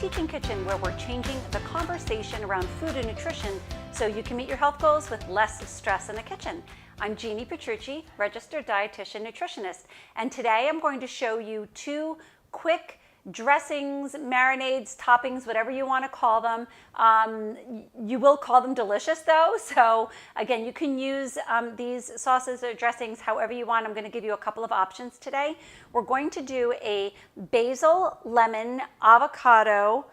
Teaching Kitchen, where we're changing the conversation around food and nutrition so you can meet your health goals with less stress in the kitchen. I'm Jeanne Petrucci, registered dietitian nutritionist, and today I'm going to show you 2 quick dressings, marinades, toppings, whatever you want to call them. You will call them delicious though, so again, you can use these sauces or dressings however you want. I'm going to give you a couple of options today. We're going to do a basil, lemon, avocado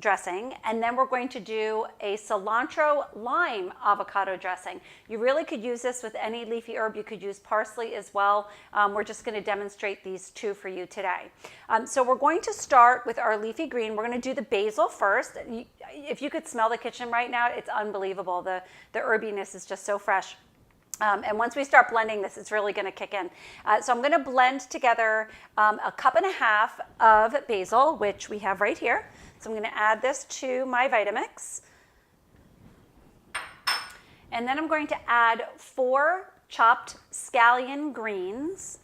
dressing, and then we're going to do a cilantro lime avocado dressing. You really could use this with any leafy herb. You could use parsley as well. We're just going to demonstrate these 2 for you today. So we're going to start with our leafy green. We're going to do the basil first. If you could smell the kitchen right now, it's unbelievable. The herbiness is just so fresh. And once we start blending this, it's really going to kick in. So I'm going to blend together a cup and a half of basil, which we have right here. So I'm going to add this to my Vitamix. And then I'm going to add 4 chopped scallion greens.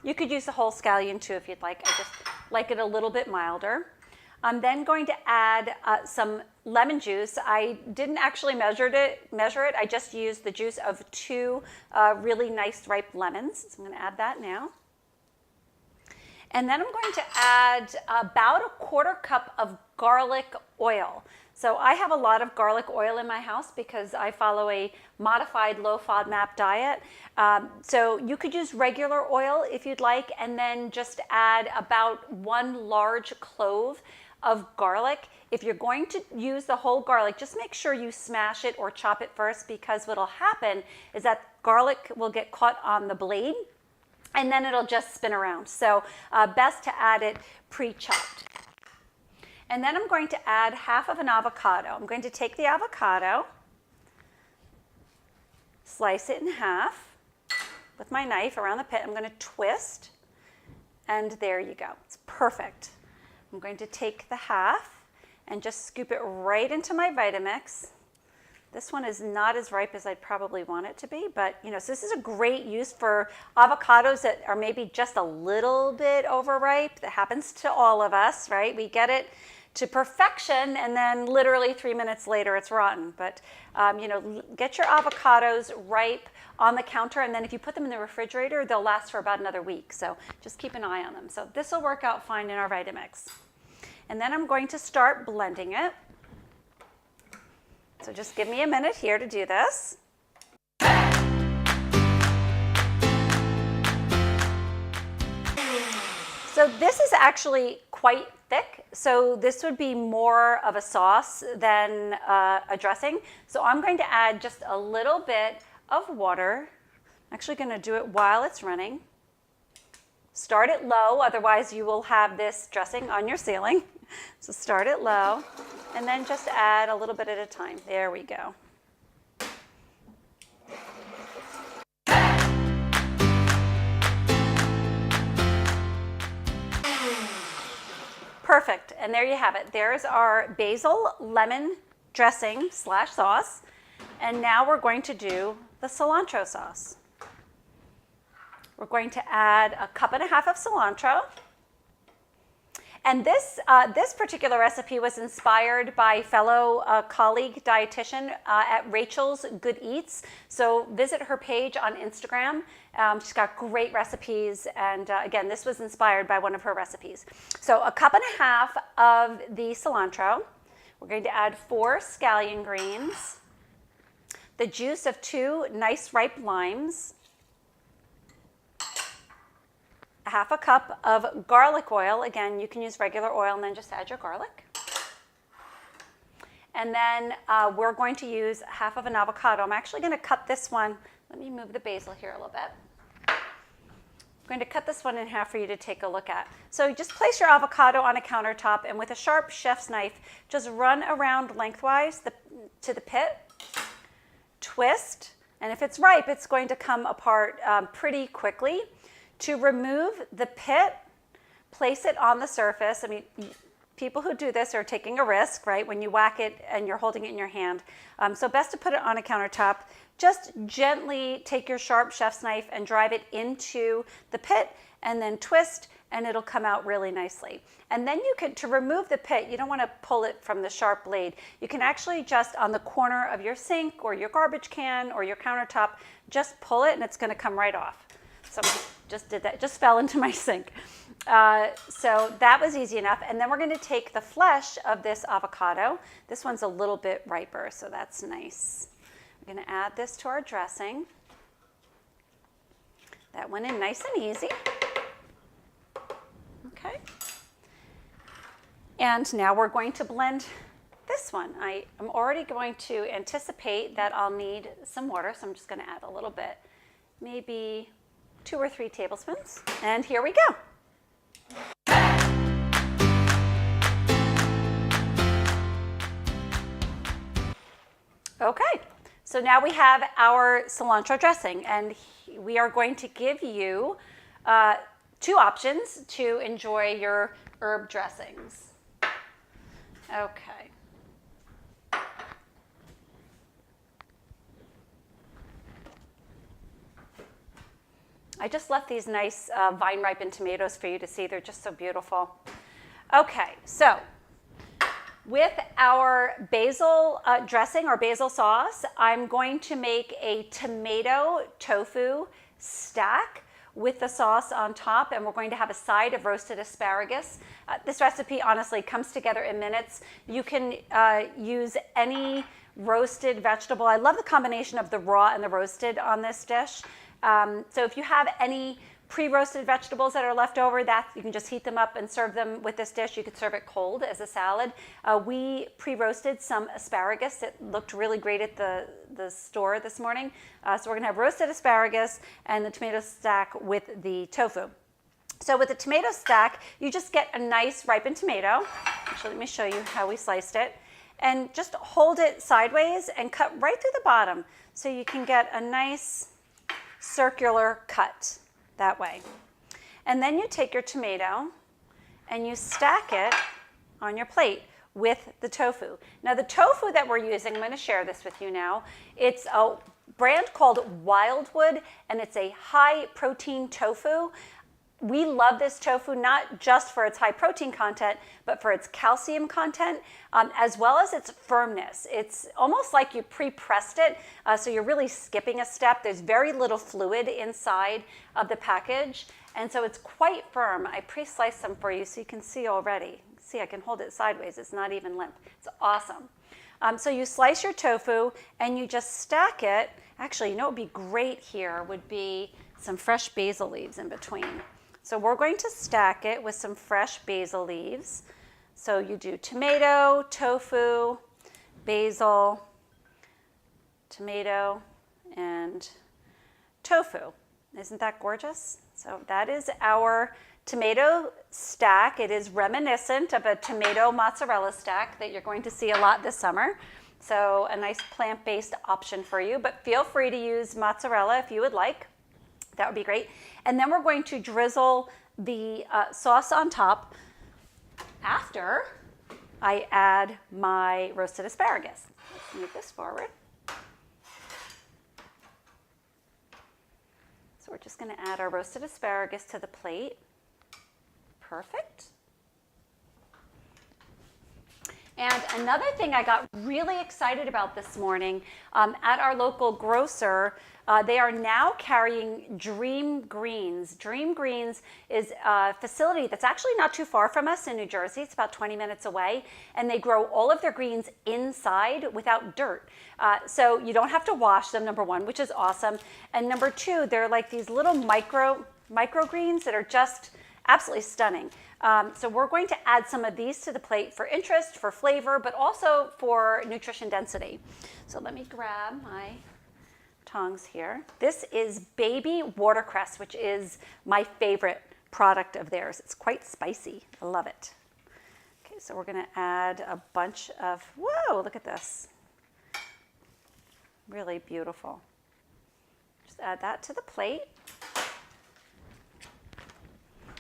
You could use the whole scallion too if you'd like. I just like it a little bit milder. I'm then going to add some lemon juice. I didn't actually measure it. I just used the juice of 2 really nice ripe lemons. So I'm going to add that now. And then I'm going to add about a 1/4 cup of garlic oil. So I have a lot of garlic oil in my house because I follow a modified low FODMAP diet. So you could use regular oil if you'd like, and then just add about 1 large clove of garlic. If you're going to use the whole garlic, just make sure you smash it or chop it first, because what'll happen is that garlic will get caught on the blade and then it'll just spin around. So best to add it pre-chopped. And then I'm going to add half of an avocado. I'm going to take the avocado, slice it in half with my knife around the pit. I'm going to twist, and there you go. It's perfect. I'm going to take the half and just scoop it right into my Vitamix. This one is not as ripe as I'd probably want it to be, but so this is a great use for avocados that are maybe just a little bit overripe. That happens to all of us, right? We get it to perfection, and then literally 3 minutes later it's rotten. But get your avocados ripe on the counter, and then if you put them in the refrigerator, they'll last for about another week. So just keep an eye on them. So this will work out fine in our Vitamix. And then I'm going to start blending it. So just give me a minute here to do this. So this is actually quite thick. So this would be more of a sauce than a dressing. So I'm going to add just a little bit of water. I'm actually going to do it while it's running. Start it low, otherwise you will have this dressing on your ceiling. So start it low, and then just add a little bit at a time. There we go. Perfect, and there you have it. There's our basil lemon dressing / sauce, and now we're going to do the cilantro sauce. We're going to add a cup and a half of cilantro. And this particular recipe was inspired by fellow colleague dietitian at Rachel's Good Eats. So visit her page on Instagram. She's got great recipes, and again, this was inspired by one of her recipes. So a cup and a half of the cilantro. We're going to add 4 scallion greens, the juice of 2 nice ripe limes, a half a cup of garlic oil. Again, you can use regular oil and then just add your garlic. And then we're going to use half of an avocado. I'm actually going to cut this one. Let me move the basil here a little bit. I'm going to cut this one in half for you to take a look at. So just place your avocado on a countertop, and with a sharp chef's knife, just run around lengthwise to the pit, twist, and if it's ripe, it's going to come apart pretty quickly. To remove the pit, place it on the surface. I mean, people who do this are taking a risk, right? When you whack it and you're holding it in your hand. So best to put it on a countertop. Just gently take your sharp chef's knife and drive it into the pit and then twist, and it'll come out really nicely. And then you can, to remove the pit, you don't want to pull it from the sharp blade. You can actually just on the corner of your sink or your garbage can or your countertop, just pull it and it's going to come right off. So I just did that, just fell into my sink. So that was easy enough. And then we're going to take the flesh of this avocado. This one's a little bit riper, so that's nice. We're going to add this to our dressing. That went in nice and easy. Okay. And now we're going to blend this one. I am already going to anticipate that I'll need some water, so I'm just going to add a little bit, maybe 2 or 3 tablespoons. And here we go. Okay, so now we have our cilantro dressing, and we are going to give you 2 options to enjoy your herb dressings. Okay. I just left these nice vine-ripened tomatoes for you to see. They're just so beautiful. Okay, so with our basil dressing or basil sauce, I'm going to make a tomato tofu stack with the sauce on top, and we're going to have a side of roasted asparagus. This recipe honestly comes together in minutes. You can use any roasted vegetable. I love the combination of the raw and the roasted on this dish. So if you have any pre-roasted vegetables that are left over, that you can just heat them up and serve them with this dish. You could serve it cold as a salad. We pre-roasted some asparagus. It looked really great at the store this morning. So we're gonna have roasted asparagus and the tomato stack with the tofu. So with the tomato stack, you just get a nice ripened tomato. Actually, let me show you how we sliced it. And just hold it sideways and cut right through the bottom so you can get a nice circular cut that way. And then you take your tomato and you stack it on your plate with the tofu. Now the tofu that we're using, I'm going to share this with you now. It's a brand called Wildwood, and it's a high protein tofu. We love this tofu not just for its high protein content, but for its calcium content, as well as its firmness. It's almost like you pre-pressed it, so you're really skipping a step. There's very little fluid inside of the package, and so it's quite firm. I pre-sliced some for you so you can see already. See, I can hold it sideways. It's not even limp. It's awesome. So you slice your tofu and you just stack it. Actually, you know what would be great here would be some fresh basil leaves in between. So we're going to stack it with some fresh basil leaves. So you do tomato, tofu, basil, tomato, and tofu. Isn't that gorgeous? So that is our tomato stack. It is reminiscent of a tomato mozzarella stack that you're going to see a lot this summer. So a nice plant-based option for you, but feel free to use mozzarella if you would like. That would be great. And then we're going to drizzle the sauce on top after I add my roasted asparagus. Let's move this forward. So we're just going to add our roasted asparagus to the plate. Perfect. And another thing I got really excited about this morning, at our local grocer, they are now carrying Dream Greens. Dream Greens is a facility that's actually not too far from us in New Jersey. It's about 20 minutes away, and they grow all of their greens inside without dirt. So you don't have to wash them, number one, which is awesome. And number two, they're like these little microgreens that are just absolutely stunning. So we're going to add some of these to the plate for interest, for flavor, but also for nutrition density. So let me grab my tongs here. This is baby watercress, which is my favorite product of theirs. It's quite spicy. I love it. Okay, so we're going to add a bunch of, whoa, look at this. Really beautiful. Just add that to the plate.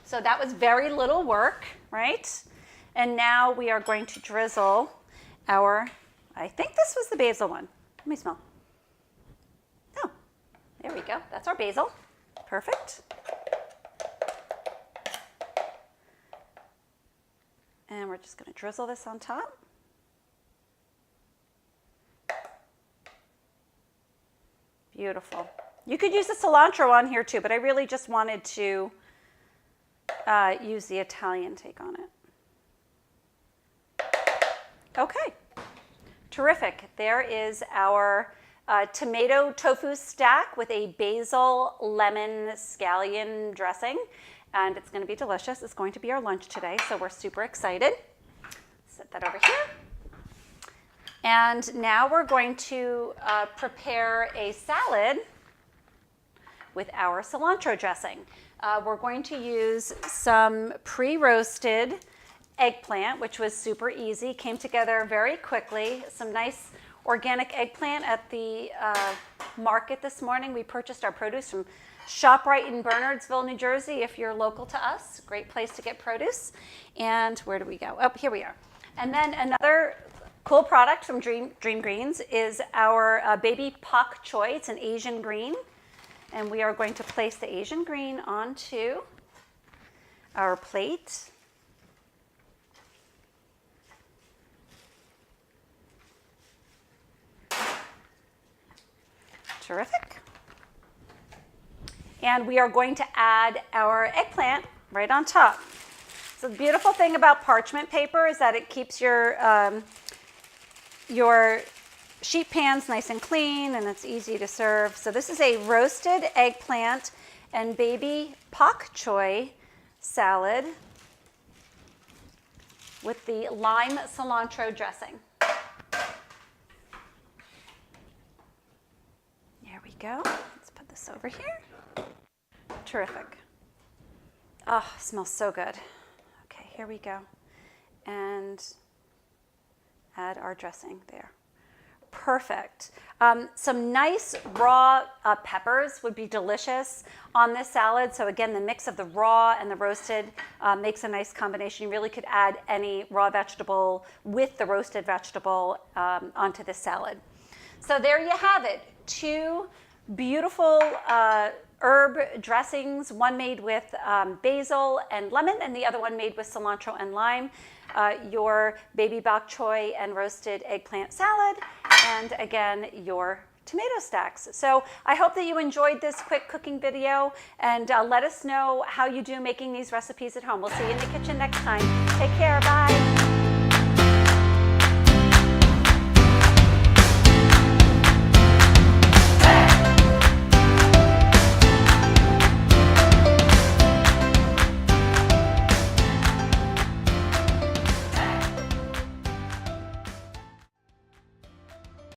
So that was very little work, right? And now we are going to drizzle our, I think this was the basil one. Let me smell. Oh, there we go. That's our basil. Perfect. And we're just going to drizzle this on top. Beautiful. You could use the cilantro on here too, but I really just wanted to use the Italian take on it. Okay, terrific. There is our tomato tofu stack with a basil lemon scallion dressing, and it's going to be delicious. It's going to be our lunch today, so we're super excited. Set that over here. And now we're going to prepare a salad with our cilantro dressing. We're going to use some pre-roasted eggplant, which was super easy, came together very quickly. Some nice organic eggplant at the market this morning. We purchased our produce from ShopRite in Bernardsville, New Jersey, if you're local to us. Great place to get produce. And where do we go? Oh, here we are. And then another cool product from Dream Greens is our baby pak choy. It's an Asian green. And we are going to place the Asian green onto our plate. Terrific. And we are going to add our eggplant right on top. So the beautiful thing about parchment paper is that it keeps your sheet pans nice and clean, and it's easy to serve. So this is a roasted eggplant and baby pak choy salad with the lime cilantro dressing. There we go. Let's put this over here. Terrific. Oh, smells so good. Okay, here we go. And add our dressing there. Perfect. Some nice raw peppers would be delicious on this salad. So again, the mix of the raw and the roasted makes a nice combination. You really could add any raw vegetable with the roasted vegetable onto this salad. So there you have it. Two beautiful herb dressings, one made with basil and lemon and the other one made with cilantro and lime. Your baby bok choy and roasted eggplant salad, and again, your tomato stacks. So I hope that you enjoyed this quick cooking video, and let us know how you do making these recipes at home. We'll see you in the kitchen next time. Take care, bye.